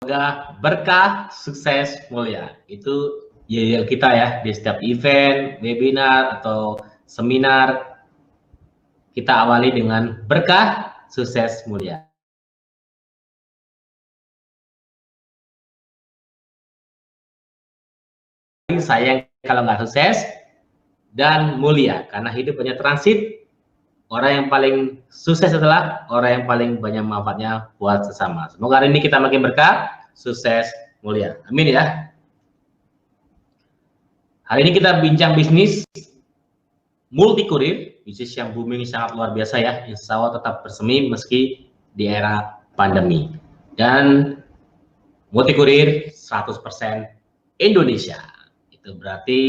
Semoga berkah, sukses, mulia. Itu yel kita ya di setiap event, webinar, atau seminar. Kita awali dengan berkah, sukses, mulia. Sayang kalau nggak sukses dan mulia, karena hidup hanya transit. Orang yang paling sukses adalah orang yang paling banyak manfaatnya buat sesama. Semoga hari ini kita makin berkah, sukses, mulia. Amin ya. Hari ini kita bincang bisnis multi kurir, bisnis yang booming sangat luar biasa ya. Insya Allah tetap bersemi meski di era pandemi. Dan multi kurir 100% Indonesia. Itu berarti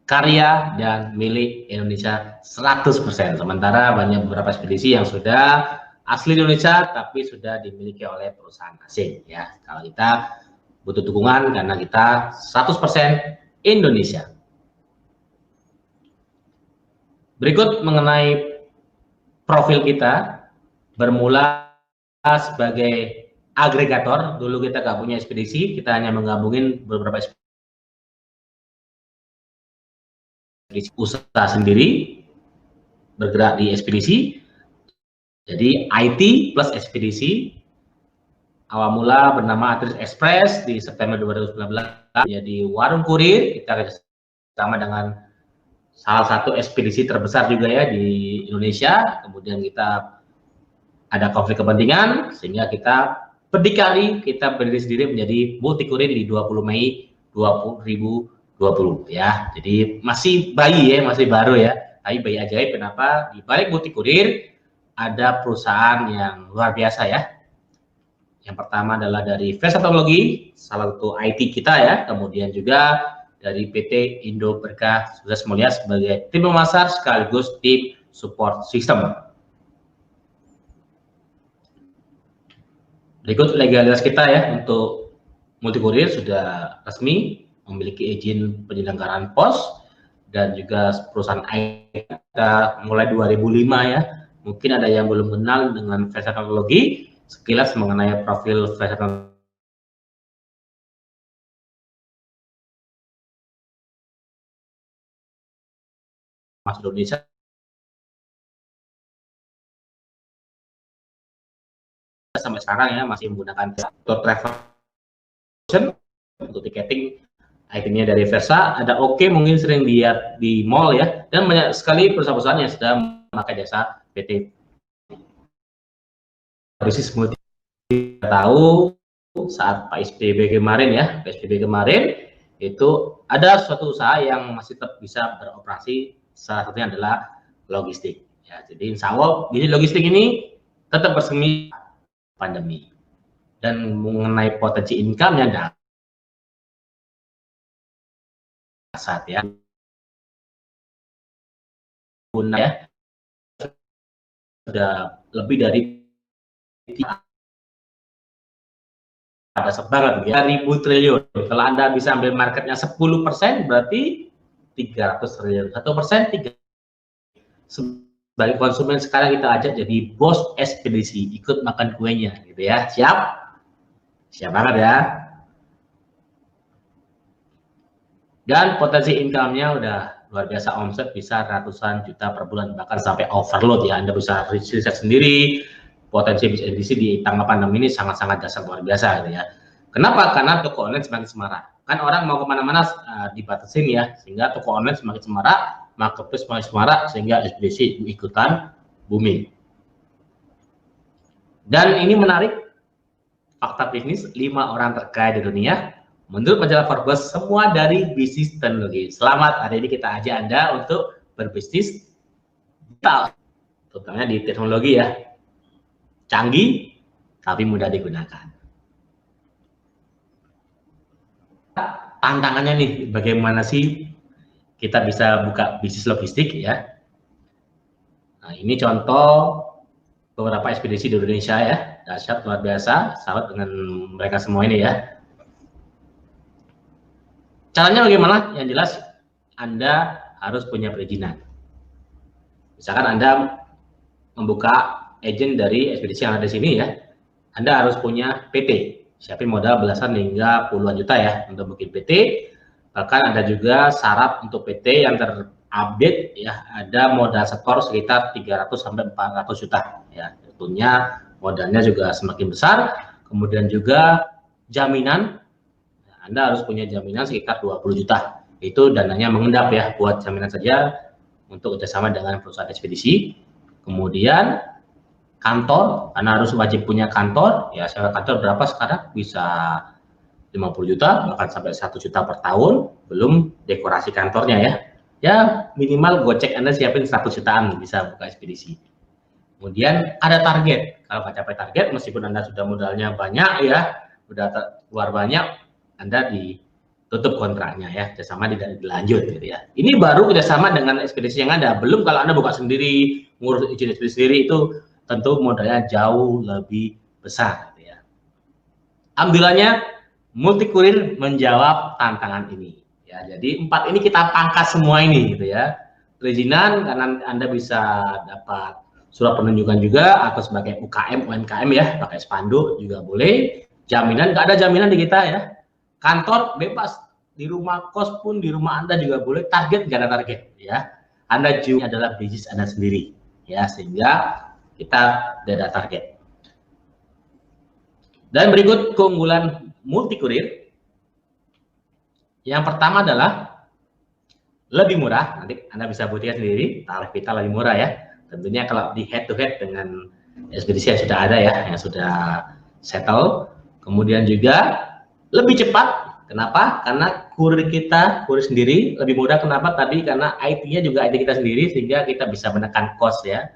karya dan milik Indonesia 100%. Sementara banyak beberapa ekspedisi yang sudah asli Indonesia tapi sudah dimiliki oleh perusahaan asing ya. Kalau kita butuh dukungan karena kita 100% Indonesia. Berikut mengenai profil kita, bermula sebagai agregator. Dulu kita nggak punya ekspedisi, kita hanya menggabungin beberapa ekspedisi usaha sendiri, bergerak di ekspedisi. Jadi IT plus ekspedisi. Awal mula bernama Atris Express di September 2019, jadi warung kurir. Kita bersama dengan salah satu ekspedisi terbesar juga ya di Indonesia. Kemudian kita ada konflik kepentingan sehingga kita berdikari, kita berdiri sendiri menjadi multi kurir di 20 Mei 2020 ya. Jadi masih bayi ya, masih baru ya. Tapi bayi ajaib. Kenapa? Di balik multi kurir ada perusahaan yang luar biasa ya. Yang pertama adalah dari Versa Teknologi, salah satu IT kita ya. Kemudian juga dari PT Indo Berkah Sukses Mulia sebagai tim pemasar sekaligus tim support system. Berikut legalitas kita ya, untuk multi kurir sudah resmi memiliki izin penyelenggaraan pos dan juga perusahaan IT kita mulai 2005 ya. Mungkin ada yang belum kenal dengan Versa Teknologi. Sekilas mengenai profil Versa Teknologi. Mas Indonesia sampai sekarang ya masih menggunakan travel untuk tiketing. Itemnya dari Versa, ada Oke, mungkin sering lihat di mall ya, dan banyak sekali perusahaan-perusahaan yang sudah memakai jasa PT. Bisnis multi tahu saat PSBB kemarin ya, PSBB kemarin itu ada suatu usaha yang masih tetap bisa beroperasi, salah satunya adalah logistik ya. Jadi insya Allah bisnis logistik ini tetap bersemi pandemi. Dan mengenai potensi income-nya saat ya, ya sudah lebih dari pada sebaran 3.000 triliun. Kalau Anda bisa ambil marketnya 10%, berarti 300 triliun. 1% 3. Sebagai konsumen sekarang kita ajak jadi bos ekspedisi, ikut makan kuenya gitu ya. Siap? Siap banget ya. Dan potensi income-nya udah luar biasa, omset bisa ratusan juta per bulan, bahkan sampai overload ya. Anda bisa riset sendiri, potensi bisnis di tengah pandemi ini sangat-sangat dasar luar biasa gitu ya. Kenapa? Karena toko online semakin semarak. Kan orang mau kemana-mana dibatasin ya, sehingga toko online semakin semarak, marketplace semakin semarak, sehingga ekspedisi ikutan booming. Dan ini menarik, fakta bisnis 5 orang terkaya di dunia menurut majalah Forbes, semua dari bisnis teknologi. Selamat, hari ini kita ajak Anda untuk berbisnis digital, terutama di teknologi ya. Canggih, tapi mudah digunakan. Tantangannya nih, bagaimana sih kita bisa buka bisnis logistik ya. Nah, ini contoh beberapa ekspedisi di Indonesia ya. Dahsyat, luar biasa, sahabat dengan mereka semua ini ya. Caranya bagaimana? Yang jelas Anda harus punya perizinan. Misalkan Anda membuka agent dari ekspedisi yang ada di sini ya, Anda harus punya PT, siapin modal belasan hingga puluhan juta ya untuk bikin PT. Bahkan ada juga syarat untuk PT yang terupdate ya, ada modal setor sekitar 300 sampai 400 juta ya. Tentunya modalnya juga semakin besar. Kemudian juga jaminan, Anda harus punya jaminan sekitar 20 juta. Itu dananya mengendap ya, buat jaminan saja untuk kerjasama dengan perusahaan ekspedisi. Kemudian kantor, Anda harus wajib punya kantor ya. Sewa kantor berapa sekarang? Bisa 50 juta bahkan sampai 1 juta per tahun, belum dekorasi kantornya ya. Ya minimal gocek Anda siapin 100 jutaan bisa buka ekspedisi. Kemudian ada target. Kalau nggak capai target, meskipun Anda sudah modalnya banyak ya, sudah keluar banyak, Anda ditutup kontraknya ya, kerjasama tidak dilanjut gitu ya. Ini baru kerjasama dengan ekspedisi yang ada. Belum kalau Anda buka sendiri, ngurus izin ekspedisi sendiri, itu tentu modalnya jauh lebih besar gitu ya. Ambilannya Multikurir menjawab tantangan ini ya. Jadi 4 ini kita pangkas semua ini gitu ya. Perizinan karena Anda bisa dapat surat penunjukan juga atau sebagai UKM UMKM ya, pakai spanduk juga boleh. Jaminan, nggak ada jaminan di kita ya. Kantor bebas, di rumah kos pun di rumah Anda juga boleh. Target nggak ada target ya. Anda juga adalah bisnis Anda sendiri ya, sehingga kita tidak ada target. Dan berikut keunggulan Multikurir. Yang pertama adalah lebih murah. Nanti Anda bisa buktikan sendiri, tarif kita lebih murah ya. Tentunya kalau di head to head dengan ekspedisi yang sudah ada ya, yang sudah settle. Kemudian juga lebih cepat. Kenapa? Karena kurir kita, kurir sendiri lebih mudah. Kenapa? Tadi karena IT-nya juga IT kita sendiri, sehingga kita bisa menekan cost ya.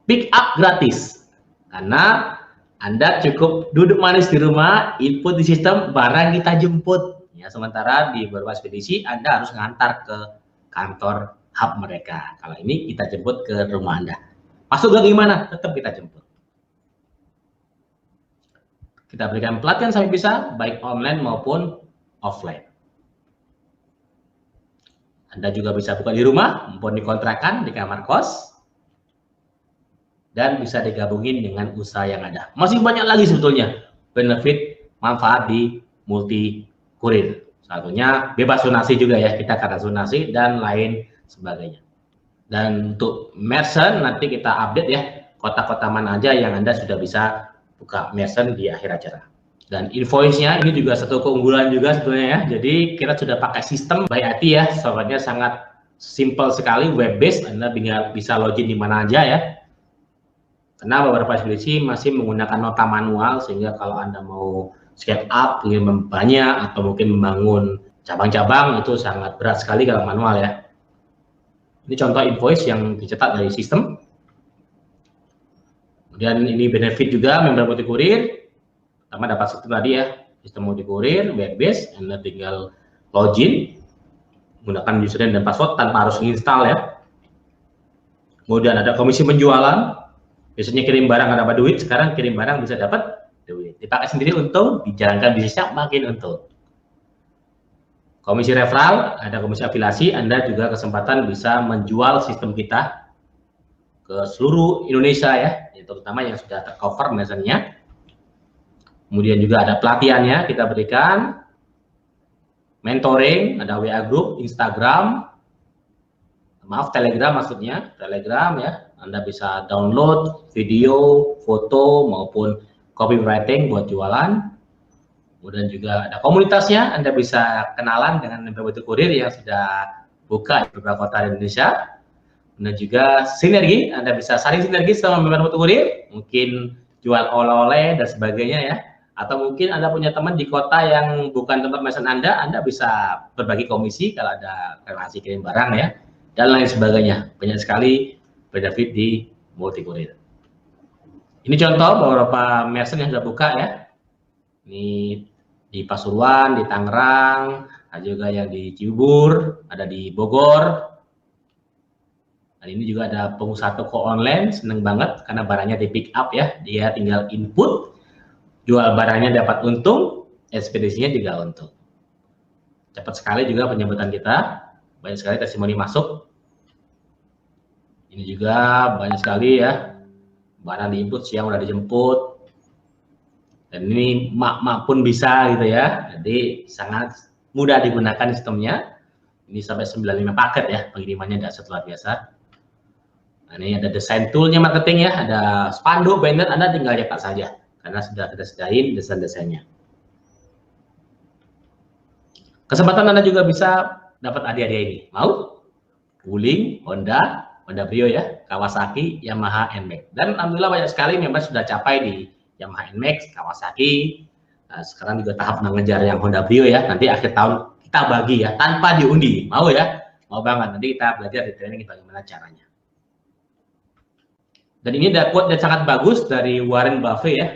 Pick up gratis. Karena Anda cukup duduk manis di rumah, input di sistem, barang kita jemput. Ya, sementara di beberapa ekspedisi Anda harus ngantar ke kantor hub mereka. Kalau ini kita jemput ke rumah Anda. Masuk gak gimana? Tetap kita jemput. Kita berikan pelatihan sampai bisa, baik online maupun offline. Anda juga bisa buka di rumah, maupun di kontrakan, di kamar kos, dan bisa digabungin dengan usaha yang ada. Masih banyak lagi sebetulnya benefit manfaat di Multikurir. Satunya bebas zonasi juga ya, kita kata zonasi dan lain sebagainya. Dan untuk merchant nanti kita update ya, kota-kota mana aja yang Anda sudah bisa buka merchant di akhir acara. Dan invoice-nya ini juga satu keunggulan juga sebetulnya ya. Jadi kita sudah pakai sistem by IT ya, software-nya sangat simple sekali, web based. Anda bisa login di mana aja ya. Karena beberapa ekspedisi masih menggunakan nota manual, sehingga kalau Anda mau scale up, ingin banyak atau mungkin membangun cabang-cabang, itu sangat berat sekali kalau manual ya. Ini contoh invoice yang dicetak dari sistem. Kemudian ini benefit juga member Multikurir. Pertama dapat sistem tadi ya, sistem Multikurir, web base, Anda tinggal login, menggunakan username dan password tanpa harus install ya. Kemudian ada komisi penjualan. Biasanya kirim barang nggak dapat duit, sekarang kirim barang bisa dapat duit. Dipakai sendiri untung, dijalankan bisnisnya makin untung. Komisi referral, ada komisi afiliasi, Anda juga kesempatan bisa menjual sistem kita ke seluruh Indonesia ya, terutama yang sudah tercover misalnya. Kemudian juga ada pelatihannya kita berikan, mentoring, ada WA group, Instagram, maaf Telegram maksudnya, Telegram ya. Anda bisa download video, foto, maupun copywriting buat jualan. Kemudian juga ada komunitasnya, Anda bisa kenalan dengan member Multikurir yang sudah buka di beberapa kota di Indonesia. Dan juga sinergi, Anda bisa saling sinergi sama member Multikurir, mungkin jual oleh-oleh dan sebagainya ya. Atau mungkin Anda punya teman di kota yang bukan tempat mesin Anda bisa berbagi komisi kalau ada relasi kirim barang ya, dan lain sebagainya. Banyak sekali benefit di Multikurir. Ini contoh beberapa merchant yang sudah buka ya. Ini di Pasuruan, di Tangerang, ada juga yang di Cibubur, ada di Bogor. Dan ini juga ada pengusaha toko online, seneng banget karena barangnya di pick up ya. Dia tinggal input, jual barangnya dapat untung, ekspedisinya juga untung. Cepat sekali juga penyambutan kita, banyak sekali testimoni masuk. Ini juga banyak sekali ya, barang diinput, siang udah dijemput. Dan ini mak-mak pun bisa gitu ya. Jadi sangat mudah digunakan sistemnya. Ini sampai 95 paket ya pengirimannya, dasar luar biasa. Nah, ini ada desain toolnya marketing ya, ada spanduk, banner, Anda tinggal cetak saja karena sudah kita sediain desain-desainnya. Kesempatan Anda juga bisa dapat hadiah-hadiah ini. Mau? Wuling, Honda Brio ya, Kawasaki, Yamaha, NMAX. Dan alhamdulillah banyak sekali memang sudah capai di Yamaha, NMAX, Kawasaki. Nah, sekarang juga tahap mengejar yang Honda Brio ya. Nanti akhir tahun kita bagi ya, tanpa diundi. Mau ya? Mau banget. Nanti kita belajar di training bagaimana caranya. Dan ini ada quote yang sangat bagus dari Warren Buffett ya.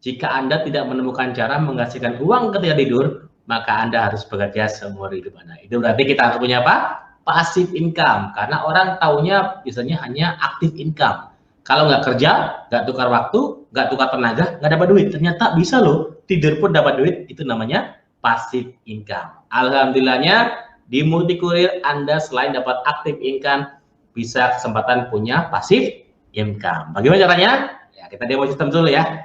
Jika Anda tidak menemukan cara menghasilkan uang ketika tidur, maka Anda harus bekerja seumur hidup Anda. Itu berarti kita harus punya apa? Passive income. Karena orang taunya biasanya hanya active income. Kalau nggak kerja, nggak tukar waktu, nggak tukar tenaga, nggak dapat duit. Ternyata bisa loh, tidur pun dapat duit. Itu namanya passive income. Alhamdulillahnya di Multikurir Anda selain dapat active income, bisa kesempatan punya passive income. Bagaimana caranya? Ya, kita demo sistem dulu ya.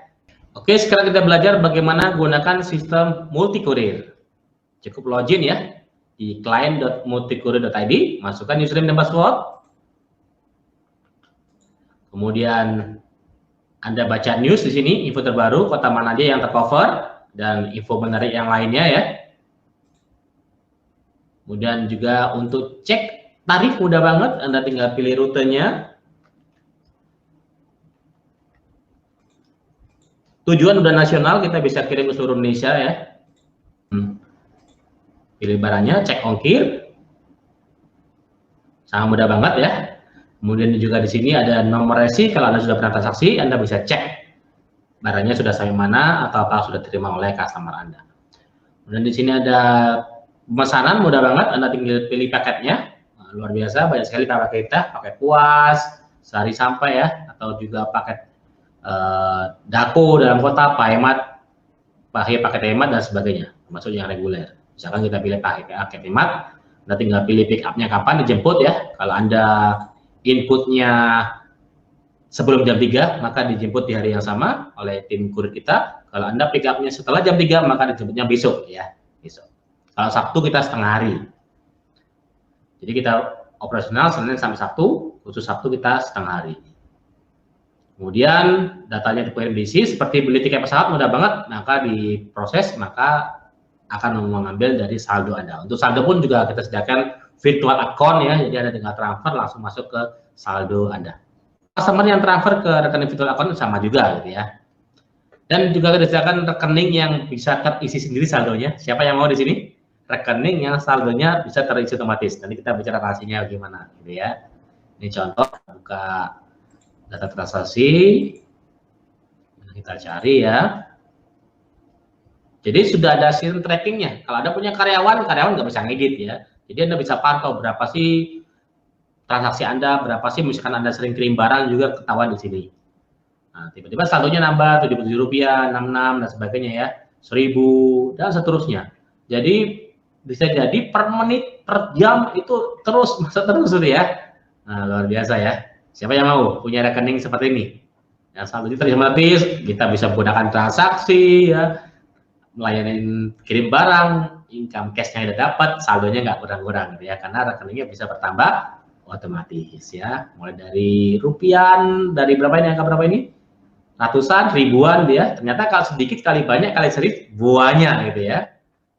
Oke, sekarang kita belajar bagaimana gunakan sistem Multikurir. Cukup login ya di client.multikurir.id, masukkan username dan password. Kemudian Anda baca news di sini, info terbaru, kota mana aja yang tercover dan info menarik yang lainnya ya. Kemudian juga untuk cek tarif mudah banget, Anda tinggal pilih rutenya. Tujuan udah nasional, kita bisa kirim ke seluruh Indonesia ya. Pilih barangnya, cek ongkir. Sangat mudah banget ya. Kemudian juga di sini ada nomor resi, kalau Anda sudah pernah transaksi, Anda bisa cek barangnya sudah sampai mana atau apa sudah diterima oleh customer Anda. Kemudian di sini ada pemesanan, mudah banget, Anda tinggal pilih paketnya. Nah, luar biasa, banyak sekali paket kita, paket puas, sehari sampai ya, atau juga paket dako dalam kota, paket hemat dan sebagainya, termasuk yang reguler. Misalkan kita pilih paket hemat, Anda tinggal pilih pick up-nya kapan dijemput ya. Kalau Anda inputnya sebelum jam 3, maka dijemput di hari yang sama oleh tim kurir kita. Kalau Anda pick up-nya setelah jam 3, maka dijemputnya besok ya, besok. Kalau Sabtu kita setengah hari. Jadi kita operasional Senin sampai Sabtu, khusus Sabtu kita setengah hari. Kemudian datanya dikirim diisi, seperti beli tiket pesawat mudah banget, maka diproses, maka akan mengambil dari saldo Anda. Untuk saldo pun juga kita sediakan virtual account ya, jadi Anda tinggal transfer langsung masuk ke saldo Anda. Customer yang transfer ke rekening virtual account sama juga gitu ya. Dan juga kita sediakan rekening yang bisa terisi sendiri saldonya. Siapa yang mau di sini? Rekening yang saldonya bisa terisi otomatis. Nanti kita bicara rahasianya bagaimana gitu ya. Ini contoh, buka data transaksi, kita cari ya. Jadi sudah ada sistem trackingnya. Kalau Anda punya karyawan nggak bisa ngedit ya. Jadi Anda bisa pantau berapa sih transaksi Anda, berapa sih misalkan Anda sering kirim barang juga ketahuan di sini. Nah, tiba-tiba saldonya nambah Rp77, 66 dan sebagainya ya, 1000 dan seterusnya. Jadi bisa jadi per menit, per jam itu terus masa terus ya. Nah, luar biasa ya. Siapa yang mau punya rekening seperti ini? Yang saldonya otomatis, kita bisa menggunakan transaksi ya, melayani kirim barang, income cash-nya udah dapat, saldonya nggak kurang-kurang gitu ya, karena rekeningnya bisa bertambah otomatis ya. Mulai dari rupiah, dari berapa ini, angka berapa ini? Ratusan, ribuan ya. Ternyata kalau sedikit kali banyak kali sering buahnya gitu ya.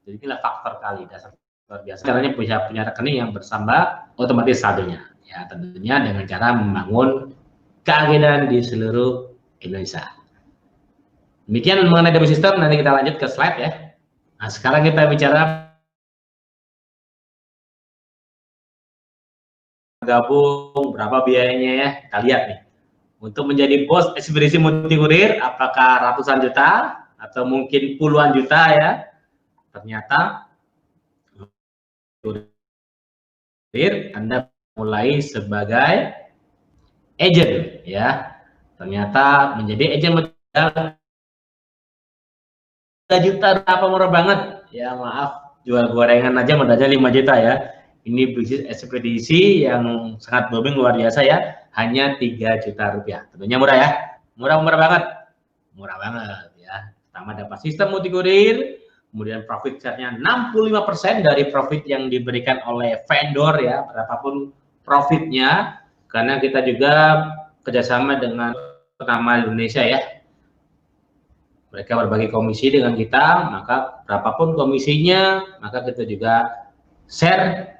Jadi inilah faktor kali, dasar luar biasa. Caranya punya rekening yang bersambah otomatis saldonya. Ya, tentunya dengan cara membangun keagenan di seluruh Indonesia. Demikian mengenai demo sistem, nanti kita lanjut ke slide ya. Nah, sekarang kita bicara gabung, berapa biayanya ya, kita lihat nih. Untuk menjadi bos ekspedisi Multikurir, apakah ratusan juta atau mungkin puluhan juta ya. Ternyata Anda mulai sebagai agent ya. Ternyata menjadi agent modal 3 juta apa murah banget ya, maaf, jual gorengan aja modalnya 5 juta ya. Ini bisnis ekspedisi yang sangat booming luar biasa ya, hanya 3 juta rupiah. Tentunya murah ya, murah banget ya. Pertama dapat sistem multikurir, kemudian profit share-nya 65% dari profit yang diberikan oleh vendor ya, berapapun profitnya, karena kita juga kerjasama dengan pertama Indonesia ya. Mereka berbagi komisi dengan kita, maka berapapun komisinya, maka kita juga share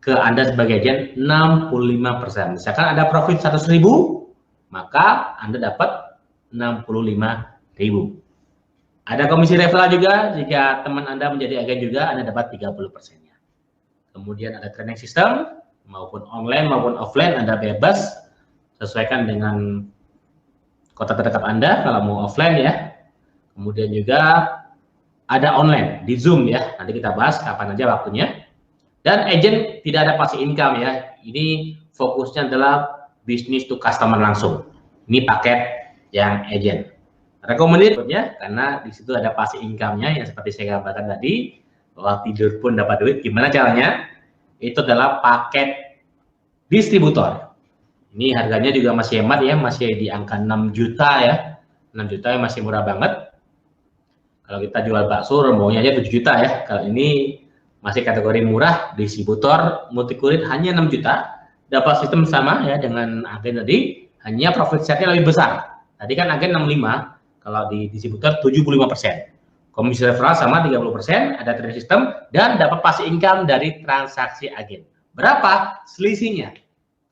ke Anda sebagai agen 65%. Misalkan ada profit 100.000, maka Anda dapat 65.000. Ada komisi referral juga, jika teman Anda menjadi agen juga, Anda dapat 30%-nya. Kemudian ada training system, maupun online maupun offline, Anda bebas, sesuaikan dengan kota terdekat Anda, kalau mau offline ya. Kemudian juga ada online, di Zoom ya, nanti kita bahas kapan aja waktunya. Dan agent tidak ada passive income ya, ini fokusnya adalah business to customer langsung. Ini paket yang agent. Recommended-nya karena di situ ada passive income-nya yang seperti saya gambarkan tadi, bahwa tidur pun dapat duit. Gimana caranya? Itu adalah paket distributor. Ini harganya juga masih hemat ya, masih di angka 6 juta ya. 6 juta yang masih murah banget. Kalau kita jual bakso, rombongnya aja 7 juta ya. Kalau ini masih kategori murah, distributor multikurir hanya 6 juta. Dapat sistem sama ya dengan agen tadi, hanya profit share-nya lebih besar. Tadi kan agen 65, kalau di distributor 75%. Komisi referral sama 30%, ada trade system, dan dapat passive income dari transaksi agen. Berapa selisihnya?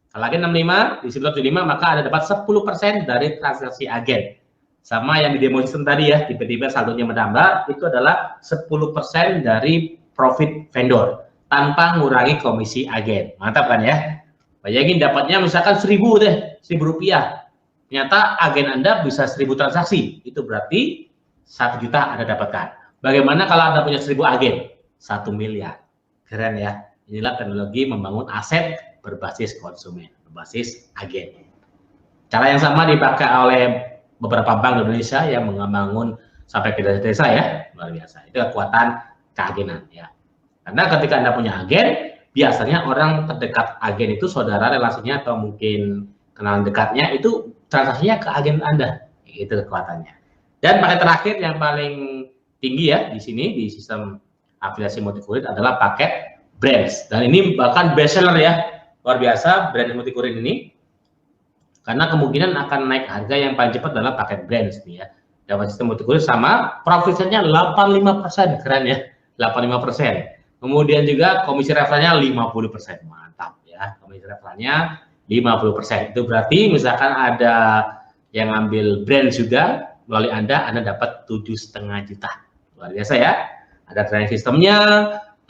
Kalau agen 65, distributor 75, maka ada dapat 10% dari transaksi agen. Sama yang di demo system tadi ya, tiba-tiba saldonya menambah, itu adalah 10% dari profit vendor, tanpa mengurangi komisi agen. Mantap kan ya? Bayangin dapatnya misalkan 1.000 deh, 1.000 rupiah. Ternyata agen Anda bisa 1.000 transaksi, itu berarti 1 juta Anda dapatkan. Bagaimana kalau Anda punya 1.000 agen? 1 miliar. Keren ya. Inilah teknologi membangun aset berbasis konsumen, berbasis agen. Cara yang sama dipakai oleh beberapa bank di Indonesia yang membangun sampai ke desa-desa ya, luar biasa. Itu kekuatan keagenan ya. Karena ketika Anda punya agen, biasanya orang terdekat agen itu saudara relasinya atau mungkin kenalan dekatnya itu transaksinya ke agen Anda, itu kekuatannya. Dan paket terakhir yang paling tinggi ya di sini di sistem afiliasi multikurir adalah paket brands. Dan ini bahkan best seller ya, luar biasa brand multikurir ini. Karena kemungkinan akan naik harga yang paling cepat adalah paket brands nih ya. Dapat sistem multikurir sama profitnya 85%, keren ya, 85%. Kemudian juga komisi referralnya 50%, mantap ya, komisi referralnya 50%. Itu berarti misalkan ada yang ngambil brand juga melalui Anda dapat 7,5 juta. Luar biasa ya. Ada training sistemnya,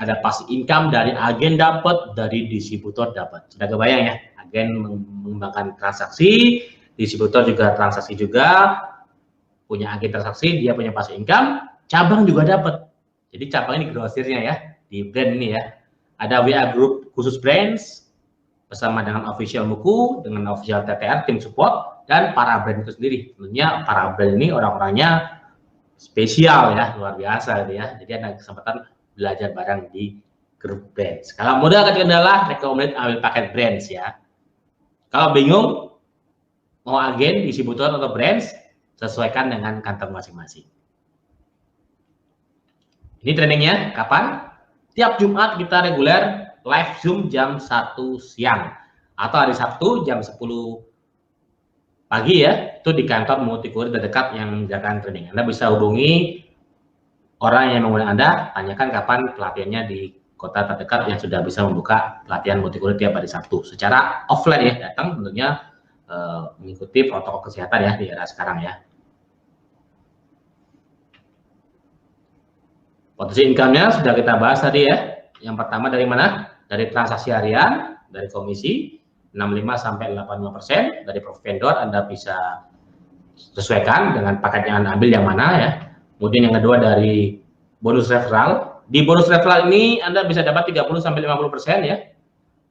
ada passive income dari agen dapat, dari distributor dapat. Sudah kebayang ya, agen mengembangkan transaksi, distributor juga transaksi juga, punya agen transaksi, dia punya passive income, cabang juga dapat. Jadi cabang ini grosirnya ya, di brand ini ya. Ada WA group khusus brands, bersama dengan official Muku, dengan official TTR, tim support, dan para brand itu sendiri. Tentunya para brand ini orang-orangnya spesial ya, luar biasa gitu ya. Jadi ada kesempatan belajar bareng di grup brands. Kalau modal kendala, recommend ambil paket brands ya. Kalau bingung, mau agen, distributor atau brands, sesuaikan dengan kantong masing-masing. Ini trainingnya kapan? Tiap Jumat kita reguler live Zoom jam 1 siang atau hari Sabtu jam 10 pagi ya, itu di kantor multikurir terdekat yang menjalankan training. Anda bisa hubungi orang yang mengundang Anda, tanyakan kapan pelatihannya di kota terdekat yang sudah bisa membuka pelatihan multikurir tiap hari Sabtu secara offline ya, datang tentunya mengikuti protokol kesehatan ya di era sekarang ya. Potensi income-nya sudah kita bahas tadi ya. Yang pertama dari mana? Dari transaksi harian, dari komisi 65 sampai 85%, dari profit vendor Anda bisa sesuaikan dengan paket yang Anda ambil yang mana ya. Kemudian yang kedua dari bonus referral. Di bonus referral ini Anda bisa dapat 30 sampai 50% ya.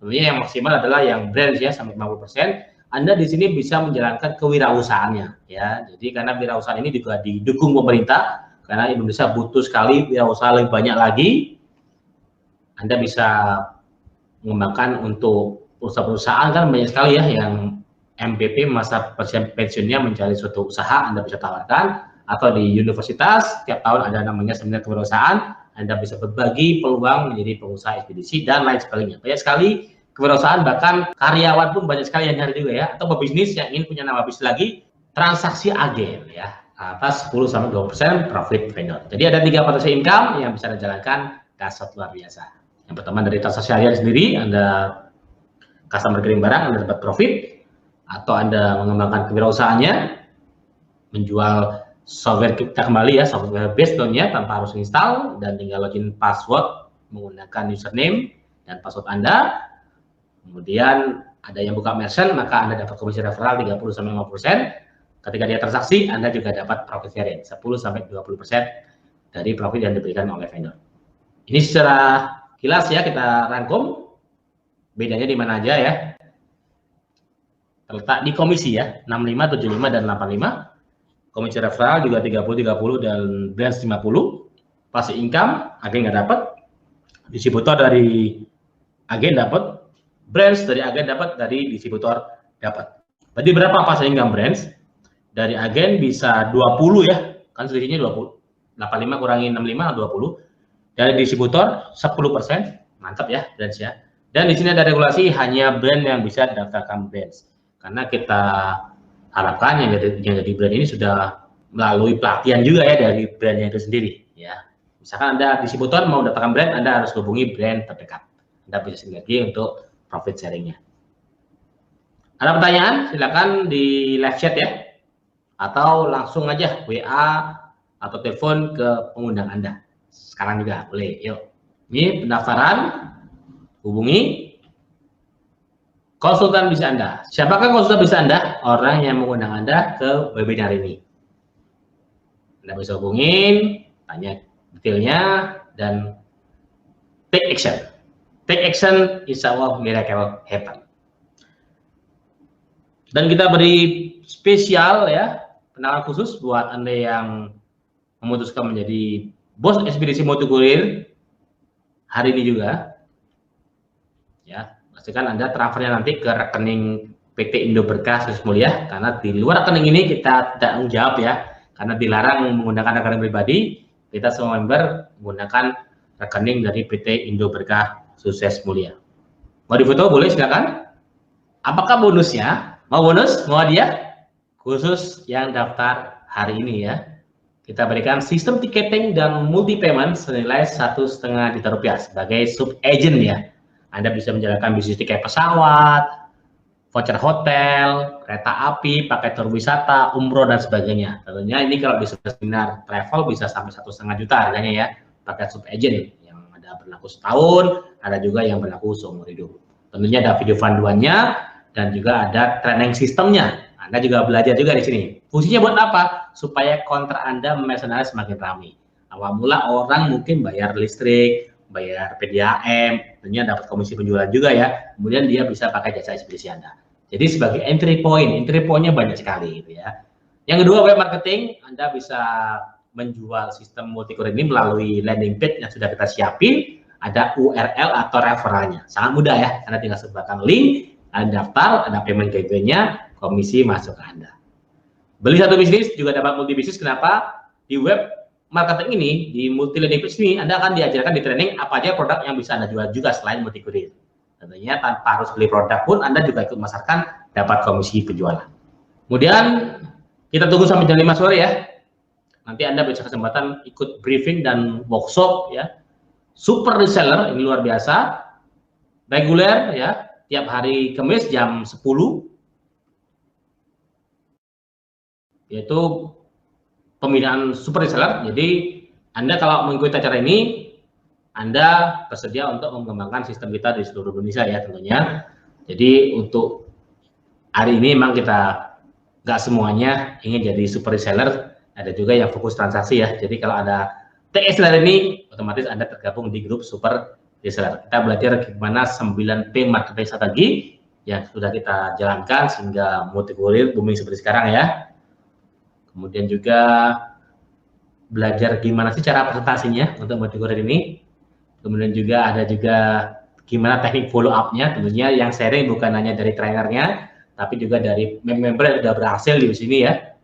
Tentunya yang maksimal adalah yang brands ya sampai 50%. Anda di sini bisa menjalankan kewirausahaannya ya. Jadi karena wirausahaan ini juga didukung pemerintah, karena Indonesia butuh sekali wirausaha lebih banyak lagi. Anda bisa mengembangkan untuk perusahaan kan banyak sekali ya yang MPP masa pensiunnya mencari suatu usaha, Anda bisa tawarkan, atau di universitas, tiap tahun ada namanya seminar kewirausahaan, Anda bisa berbagi peluang menjadi pengusaha ekspedisi dan lain sebagainya. Banyak sekali kewirausahaan, bahkan karyawan pun banyak sekali yang nyari juga ya, atau pebisnis yang ingin punya nama bisnis lagi, transaksi agen ya, atas 10-20% profit vendor. Jadi ada 3 potensi income yang bisa dijalankan Kasot luar biasa. Yang pertama dari transaksi harian sendiri, Anda customer kirim barang, Anda dapat profit, atau Anda mengembangkan kewirausahaannya, menjual software kita kembali ya, software based on-nya tanpa harus install, dan tinggal login password menggunakan username dan password Anda. Kemudian ada yang buka merchant, maka Anda dapat komisi referral 30-50%. Ketika dia transaksi, Anda juga dapat profit sharing 10-20% dari profit yang diberikan oleh vendor. Ini secara kilas ya kita rangkum. Bedanya di mana aja ya? Terletak di komisi ya, 65, 75, dan 85. Komisi referral juga 30-30 dan branch 50. Passive income, agen nggak dapat. Distributor dari agen dapat. Branch dari agen dapat, dari distributor dapat. Berarti berapa passive income branch? Dari agen bisa 20 ya, kan selisihnya 20. 85 kurangi 65, 20. Dari distributor 10%, mantap ya branch ya. Dan di sini ada regulasi hanya brand yang bisa daftarkan branch. Karena kita harapkan yang jadi brand ini sudah melalui pelatihan juga ya dari brandnya itu sendiri ya. Misalkan Anda distributor mau daftarkan brand, Anda harus hubungi brand terdekat. Anda bisa sinergi untuk profit sharingnya. Ada pertanyaan? Silakan di live chat ya, atau langsung aja WA atau telepon ke pengundang Anda. Sekarang juga boleh. Yuk, ini pendaftaran. Hubungi konsultan bisnis Anda. Siapakah konsultan bisnis Anda? Orang yang mengundang Anda ke webinar ini. Anda bisa hubungin, tanya detailnya, dan take action. Take action, insya Allah miracle happen. Dan kita beri spesial ya, penawaran khusus buat Anda yang memutuskan menjadi bos ekspedisi multikurir hari ini juga. Ya, pastikan Anda transfernya nanti ke rekening PT Indo Berkah Sukses Mulia, karena di luar rekening ini kita tidak menjawab ya, karena dilarang menggunakan rekening pribadi. Kita semua member menggunakan rekening dari PT Indo Berkah Sukses Mulia. Mau difoto boleh, silakan. Apakah bonusnya? Mau bonus? Mau hadiah? Khusus yang daftar hari ini ya, kita berikan sistem tiketing dan multi payment senilai 1,5 juta rupiah sebagai sub agent ya. Anda bisa menjalankan bisnis tiket pesawat, voucher hotel, kereta api, paket tur wisata, umroh, dan sebagainya. Tentunya ini kalau di seminar travel bisa sampai 1,5 juta harganya ya, paket sub agent yang ada berlaku setahun, ada juga yang berlaku seumur hidup. Tentunya ada video panduannya dan juga ada training sistemnya. Anda juga belajar juga di sini. Fungsinya buat apa? Supaya kontrak Anda merchandise semakin ramai. Awal mula orang mungkin bayar listrik, bayar PDAM, tentunya dapat komisi penjualan juga ya. Kemudian dia bisa pakai jasa ekspedisi Anda. Jadi sebagai entry point-nya banyak sekali gitu ya. Yang kedua, web marketing. Anda bisa menjual sistem multikurir ini melalui landing page yang sudah kita siapin. Ada URL atau referralnya. Sangat mudah ya. Anda tinggal sebarkan link, Anda daftar, ada payment gateway-nya, komisi masuk ke Anda. Beli satu bisnis juga dapat multi bisnis. Kenapa? Di web marketing ini, di multi landing page ini, Anda akan diajarkan di training apa aja produk yang bisa Anda jual juga selain multikurir. Tentunya tanpa harus beli produk pun Anda juga ikut memasarkan, dapat komisi penjualan. Kemudian kita tunggu sampai jam 5 sore ya. Nanti Anda bisa kesempatan ikut briefing dan workshop ya. Super reseller ini luar biasa. Reguler ya, tiap hari Kamis jam 10. Yaitu pembinaan super reseller. Jadi Anda kalau mengikuti acara ini, Anda bersedia untuk mengembangkan sistem kita di seluruh Indonesia ya tentunya. Jadi untuk hari ini memang kita nggak semuanya ingin jadi super reseller, ada juga yang fokus transaksi ya. Jadi kalau ada TS reseller ini, otomatis Anda tergabung di grup super reseller. Kita belajar gimana 9P marketing strategi yang sudah kita jalankan sehingga multikurir booming seperti sekarang ya. Kemudian juga belajar gimana sih cara presentasinya untuk multikurir ini. Kemudian juga ada juga gimana teknik follow up-nya. Tentunya yang sharing bukan hanya dari trainernya, tapi juga dari member yang sudah berhasil di sini ya.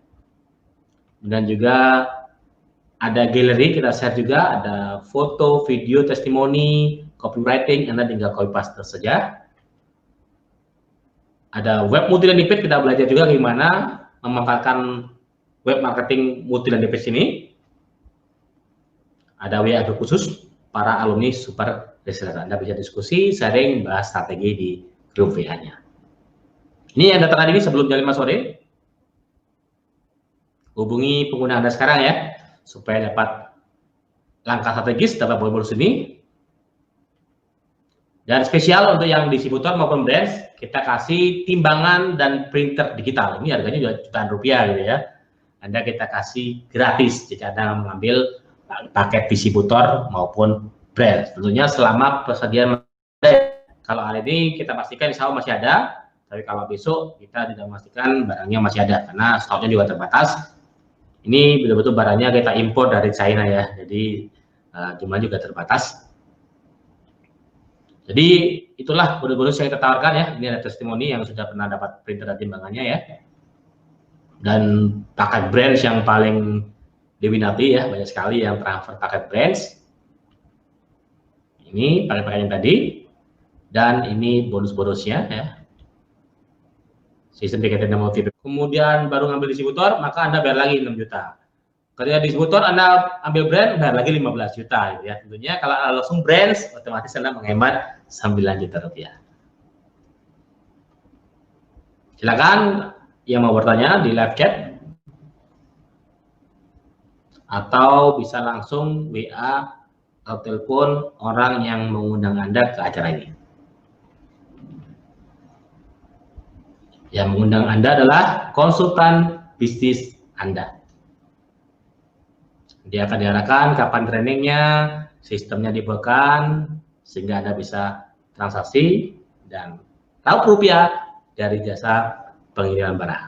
Dan juga ada galeri, kita share juga, ada foto, video, testimoni, copywriting, Anda tinggal copy paste saja. Ada web multi landing page, kita belajar juga gimana memanfaatkan web marketing multi landing page ini. Ada WA group khusus para alumni super reseller. Anda bisa diskusi, sharing, bahas strategi di grup WA-nya. Ini yang datang ini sebelum jam 5 sore. Hubungi pengguna Anda sekarang ya, supaya dapat langkah strategis, dapat bonus ini. Dan spesial untuk yang distributor maupun brands, kita kasih timbangan dan printer digital. Ini harganya juga jutaan rupiah gitu ya. Anda kita kasih gratis jika Anda mengambil paket distributor maupun brand. Tentunya selama persediaan ada. Kalau hari ini kita pastikan insya Allah masih ada, tapi kalau besok kita tidak memastikan barangnya masih ada karena stoknya juga terbatas. Ini betul-betul barangnya kita impor dari China ya, jadi jumlahnya juga terbatas. Jadi itulah bonus-bonus yang kita tawarkan ya. Ini ada testimoni yang sudah pernah dapat printer dan timbangannya ya. Dan paket brands yang paling diminati ya, banyak sekali yang transfer paket brands. Ini paket-paket yang tadi. Dan ini bonus-bonusnya ya. Sistem tiketing dan motif. Kemudian baru ngambil distributor, maka Anda bayar lagi 6 juta. Ketika distributor Anda ambil brand, bayar lagi 15 juta gitu ya. Tentunya kalau Anda langsung brands, otomatis Anda menghemat 9 juta rupiah. Silakan yang mau bertanya di live chat atau bisa langsung WA atau telepon orang yang mengundang Anda ke acara ini. Yang mengundang Anda adalah konsultan bisnis Anda. Dia akan diarahkan kapan trainingnya, sistemnya dibuatkan, sehingga Anda bisa transaksi dan tahu rupiah dari jasa pengiriman barang.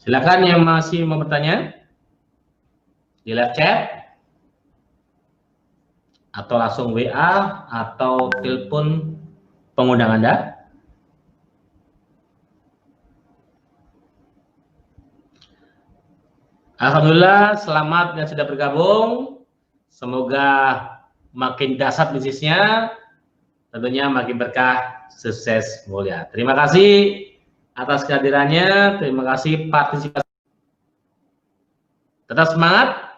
Silakan yang masih mau bertanya di live chat atau langsung WA atau telepon pengundang Anda. Alhamdulillah, selamat dan sudah bergabung. Semoga makin dasar bisnisnya, tentunya makin berkah, sukses, mulia. Terima kasih atas kehadirannya, terima kasih partisipasi. Tetap semangat.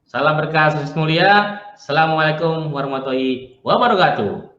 Salam berkah, sukses, mulia. Assalamualaikum warahmatullahi wabarakatuh.